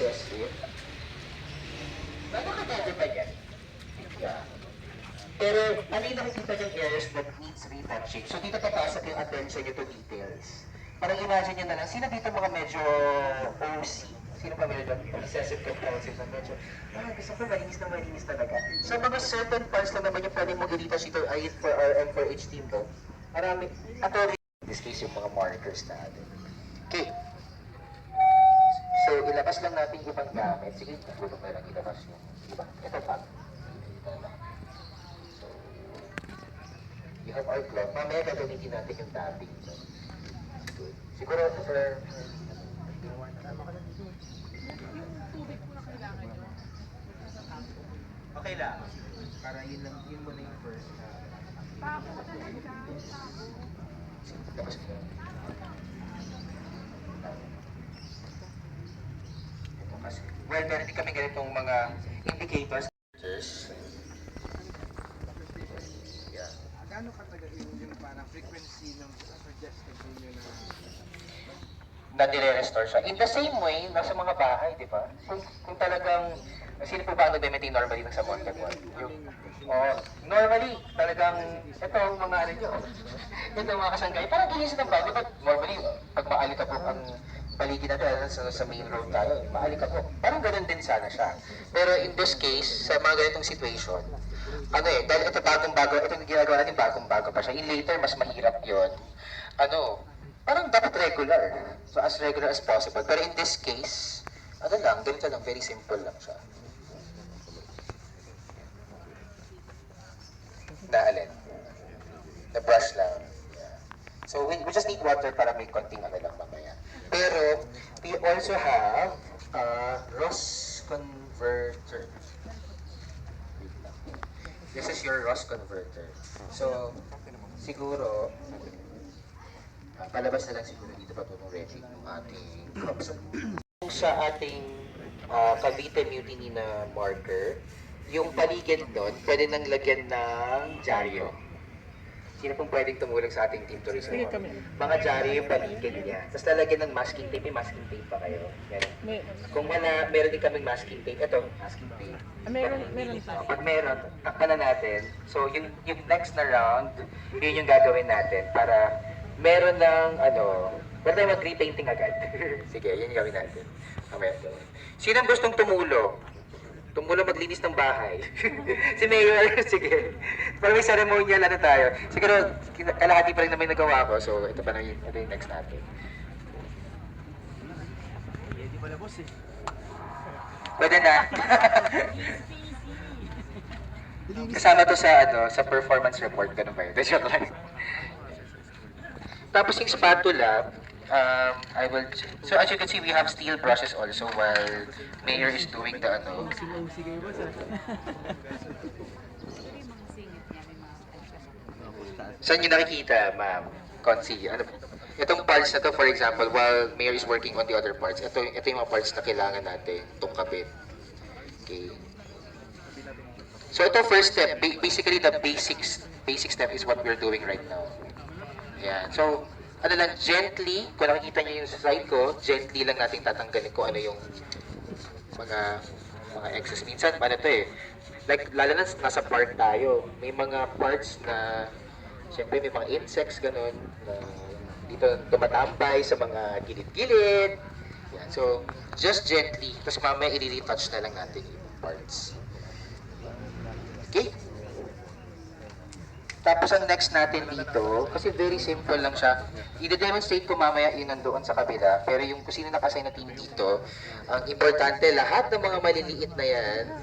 process it. Nakakatago pa yan. Yeah. Pero ano yung nakikita niyong areas that needs retouching? So dito papasok yung attention niyo to details. Parang imagine niyo na lang, sino dito mga medyo OC? Sino pa medyo obsessive compulsive na medyo, gusto ko malinis talaga. So mga certain parts lang naman yung pwede mong i-retouch ito ay for our M4H team mo. Marami, ato rin. In this case, yung mga markers natin. Okay. So, ilabas lang natin yung ibang gamit. Sige, natulog na lang ilabas yung iba. Ito pa. So, we have our clock. Mamaya gagamitin natin yung tapping. Good. Siguro, for... Okay lang. Para yun lang, yun muna yung first. Labas ko. Well, meron din kami ganitong mga indicators. Yeah. Gaano katagal yung parang frequency ng suggested ninyo na dire-restore siya? In the same way, nasa mga bahay, di ba? Kung talagang, sino po ba ang nag-maintain normally ng sa Monte Juan? Normally, talagang, ito ang mga ano nyo, ito ang mga kasanggay, parang ginisip ng bago, but normally, pag maalikabok ang paligid natin sa main road tayo, maalikabok. Parang ganun din sana siya. Pero in this case, sa mga ganitong situation, ano dahil ito bagong-bago, ito yung ginagawa natin bagong-bago pa siya. In later, mas mahirap yon. Parang dapat regular. So as regular as possible. Pero in this case, ganito lang, very simple lang siya. Alin? The brush lang. Yeah. So we just need water para may konting lang mamaya. Pero we also have Ross converter. This is your Ross converter. So siguro palabas na lang siguro dito pa itong ready yung ating cups. Sa ating Cavite Mutiny na marker, yung paligid doon, pwede nang lagyan ng dyaryo. Sino pong pwedeng tumulong sa ating team tourism? Mga dyaryo yung paligid niya. Tapos lalagyan ng masking tape. May masking tape pa kayo. Kung wala, meron din kaming masking tape. Ito, masking tape. Meron pa. Pag meron, takpan na natin. So, yung next na round, yun yung gagawin natin para meron ng, wala tayo mag-repainting agad. Sige, yun yung gawin natin. Sino gustong tumulong? Tumulong maglinis ng bahay. Si Mayor, sige. Para may ceremonial tayo. Siguro, kalahati pa rin naman nagawa ko. So, ito yung next natin. Hindi pala boss eh. Pwede na. Kasama to sa performance report. Ganun ba yun? Joke lang. Tapos yung spatula, so as you can see, we have steel brushes also while Mayor is doing the Sige boss ah. Saan nyo nakikita, ma'am? Consi, itong parts na to, for example, while Mayor is working on the other parts, ito yung mga parts na kailangan natin itong kapit. Okay. So ito first step, basically the basic step is what we're doing right now. Ayan. So, gently, kung nakikita nyo yung slide ko, gently lang natin tatanggalin kung ano yung mga excess. Minsan, like, lalo na nasa park tayo, may mga parts na, siyempre may mga insects, ganun, na dito tumatambay sa mga gilid-gilid. Yan. So, just gently, tapos mamaya i-retouch na lang natin yung parts. Okay? Tapos ang next natin dito, kasi very simple lang siya. I-demonstrate ko mamaya yung nandoon sa kabila, pero yung kung sino naka-assign na team dito, ang importante, lahat ng mga maliliit na yan,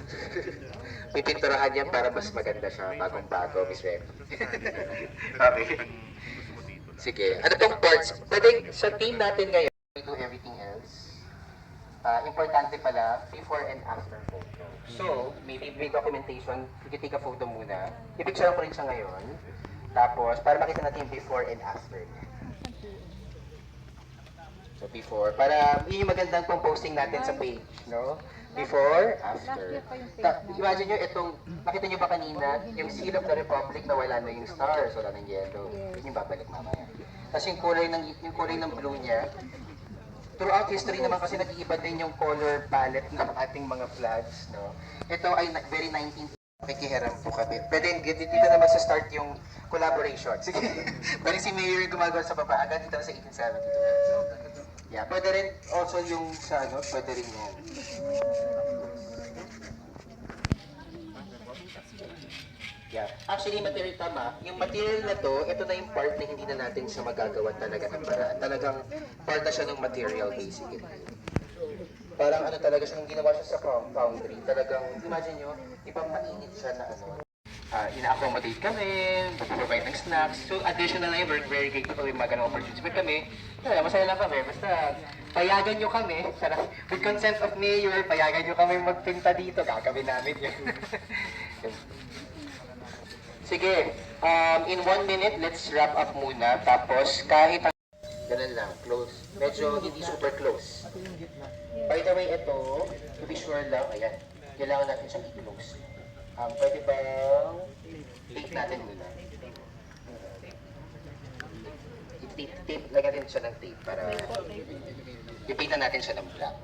pipinturahan yan para mas maganda siya, bagong-bago, Miss Rem. Okay. Sige, ano tong parts? Pwede sa team natin ngayon, we do everything else. Importante pala, before and after photo. So, maybe may documentation, you can take a photo muna. I-picture ko rin siya ngayon. Tapos, para makita natin yung before and after. So, before, para yun yung magandang pong posting natin sa page, no? Before, after. Imagine nyo itong, nakita nyo ba kanina, yung seal of the Republic na wala na yung stars, wala na yung yellow. Yun yung babalik mamaya. Tapos yung kulay ng blue niya, throughout history naman kasi nag-iiba din yung color palette ng ating mga flags, no? Ito ay very 19th. Nakikihiram po kami. Pwede, dito na magsa-start yung collaboration. Sige. Bali si Mayor yung gumagawa sa baba. Agad dito na sa 1872. Yeah, pwede rin also yung sa ano, pwede rin yan. Yeah. Actually, material tama. Yung material na to, ito na yung part na hindi na natin siya magagawa talaga ng paraan. Talagang part na siya ng material basically. Parang ano talaga siya, nung ginawa siya sa foundry, talagang, imagine nyo, ibang mainit siya na ano. Ina-accommodate kami, provide ng snacks. So additional na yun, we're very grateful kami mga ganong opportunities. But kami, masaya lang kami. Basta payagan nyo kami, with consent of mayor, payagan nyo kami magpinta dito, gagawin namin yun. Sige, in 1 minute, let's wrap up muna. Tapos kahit ganun lang, close. Medyo hindi super close. By the way, ito, to be sure lang, ayan, kailangan natin siyang i-close. Pwede bang tape natin muna? I-tape, lagyan natin siya ng tape para i-paint natin siya ng black.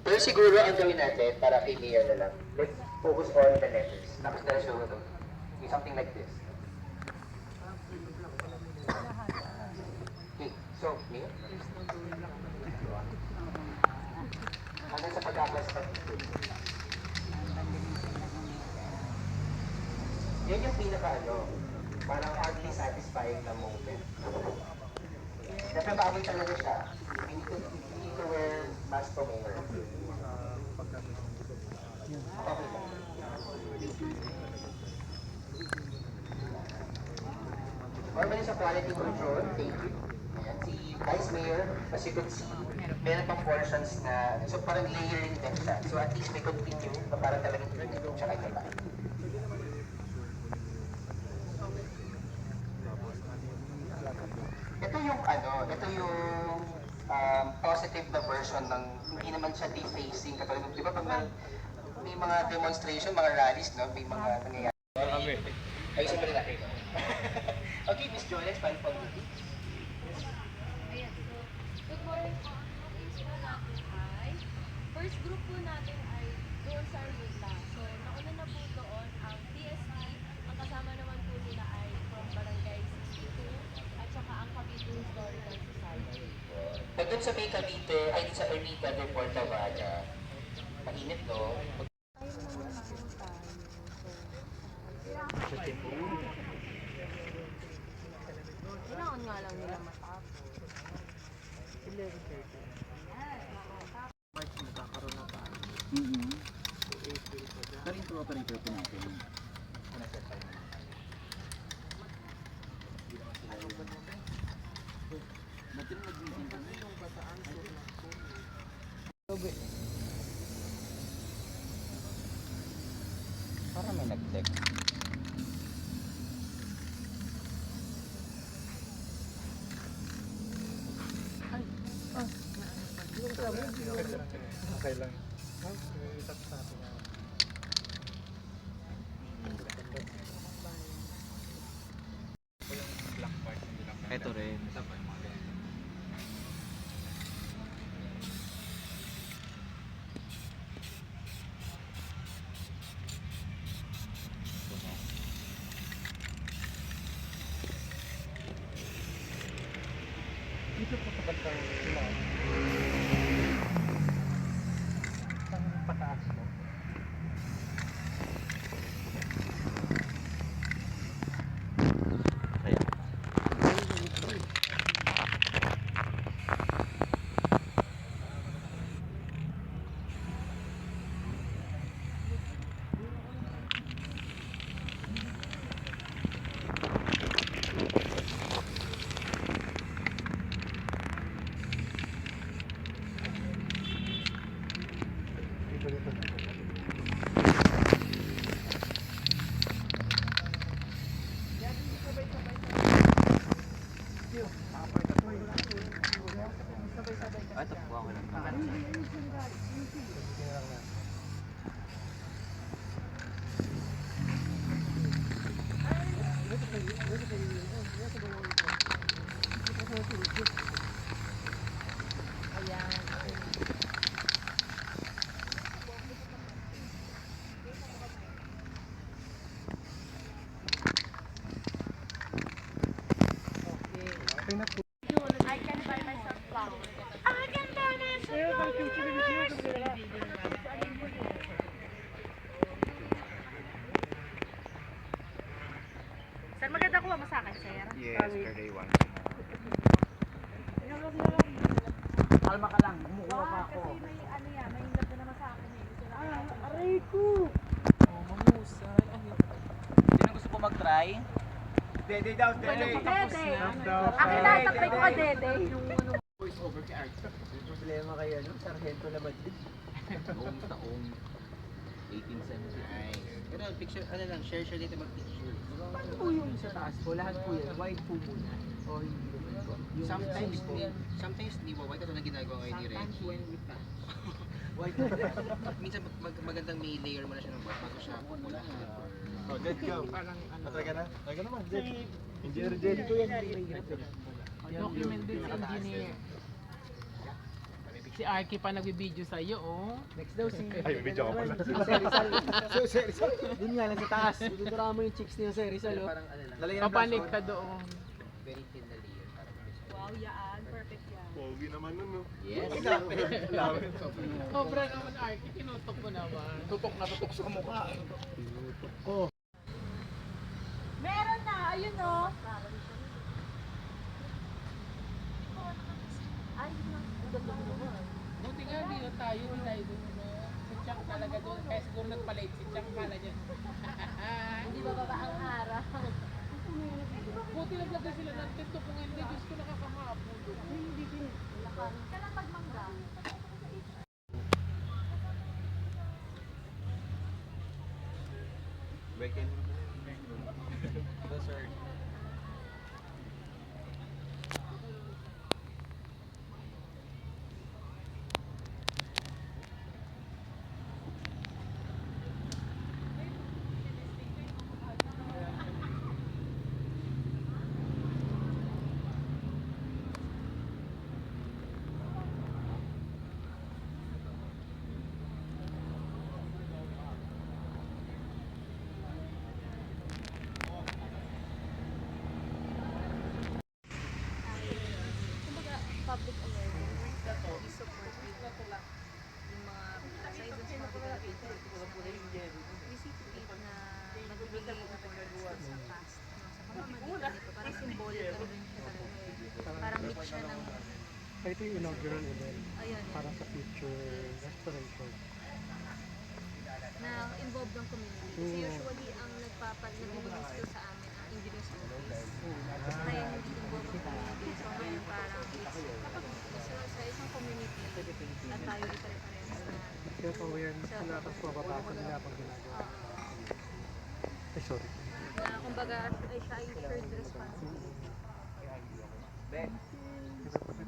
Pero siguro ang gawin natin para kay Mayor na lang, let's focus on the letters. Tapos na show ito. Something like this. Okay, so, Mayor? Hanggang sa pag-agas pa. Yan yung pinaka parang hardly satisfying na moment. Kasi maamoy talaga siya. We need to wear mask to Mayor. Okay lang. Normally sa quality control, thank you. Ayan, si Vice Mayor, as you can see, meron pang portions na, so parang layering din siya. So at least may continue na parang talagang continue siya kahit pa. Ito yung positive na version ng, hindi naman siya defacing, katulad ng, di ba pag may mga demonstration, mga rallies, no? May mga nangyayari. Ayusin mo rin natin. Okay, Miss Jones, paano po? Ayan. Good morning po. Ang names po natin ay, first group po natin ay doon sa Armita. So, nauna na po doon ang TSP. Ang kasama naman po nila ay from Barangay 62 at saka ang Cavite Historical Society. Pag doon sa May Cavite, ay sa Ermita de Porta Vaga, mainit, no? Tayo naman tayo. Kailangan nga lang nila matapos. Pero yung tour operator po natin. Para may nag-text. Okay lang. Ito rin. Dito po sa bantang sila. Ang pataas mo. Ito po ako lang naman. Ayan. I can buy myself flowers. I can buy myself flowers. Sir, maganda kuha mo sa akin, sir. Yes, birthday one. Kalma ka lang, kumukuha pa ako. Kasi may ano yan, may hinap na naman sa akin eh. Gusto na Aray ko! Oh, mahusay. Sino gusto po mag-try? Dede daw, dede. Dede. Akin na, tatay ko ka, Dede. May problema kayo, no? Sargento na Madrid. Noong taong 1879. Pero picture, ano lang, share dito mag-picture. Paano po yung sa taas po? Lahat po yan, wide po muna. O hindi naman po. Sometimes di ba, why ka na ginagawa ngayon ni Sometimes Reggie? when we pass. Wide minsan magandang may layer mo na siya ng buwan bago siya pumula. Oh, let's go. Parang ano. Talaga na? Talaga naman, Jet. Engineer Jet ko yan, hindi may hirap yan. Document din si engineer. Si Arky pa nagbibideo sa iyo, oh. Next daw si... Ay, video ka pala. Si Rizal. Si Rizal. Doon nga lang sa taas. Dudura mo yung chicks niya si Rizal. Parang ano lang, Lalagyan ng Papanig blush ka on. doon. very thin na layer. Wow, yan. Perfect yan. Pogi naman nun, no? Yes. Sobra naman Arky, tinutok mo naman. Tutok na tutok sa mukha. Meron na, ayun o. Ay, ang ganda mo naman. Buti nga, hindi na tayo, hindi tayo doon. No? Si Chuck talaga doon. Kaya siguro nagpalate si Chuck, kala niya. Hindi ba baba ang araw? Buti naglagay sila ng tento kung hindi. Diyos ko nakakahapo doon. Kailan pagmangga? Weekend. Hello, sir. Kumbaga, public awareness. I-support yung mga sizes ng mga recipient na nagbibigay ng awareness sa past. Sa pamamagitan nito, parang symbolic na rin siya talaga. Parang mix siya ng, Ito yung inaugural event ayun, para sa future restoration. na involved ng community. Kasi usually, ang nag-minister sa amin, ang engineers office. Kaya hindi involved ang community. So ngayon parang kapag sa isang community, at tayo di pare-parehas na Kaya pa awareness sila tapos mababasa nila pag ginagawa. Ay, sorry. na kumbaga ay siya ay shared responsibility.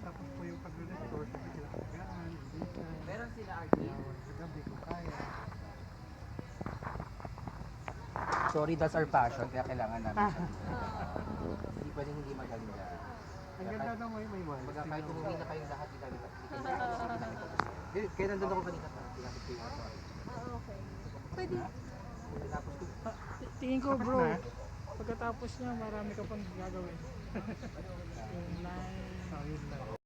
Tapos po yung pag-restore sa kinakagaan, Meron sila, Archie. sa gabi kung kaya. Sorry, that's our passion, kaya kailangan namin siya. Hindi pwedeng hindi maganda. Ang ganda na may wine. Baga kahit umuwi na kayong lahat, hindi namin kaya nandun ako kanina pa. Tinapos ko yung ato. Okay. Pwede. Tinapos ko. Tingin ko bro, pagkatapos niya marami ka pang gagawin. Yung line. Ayun lang.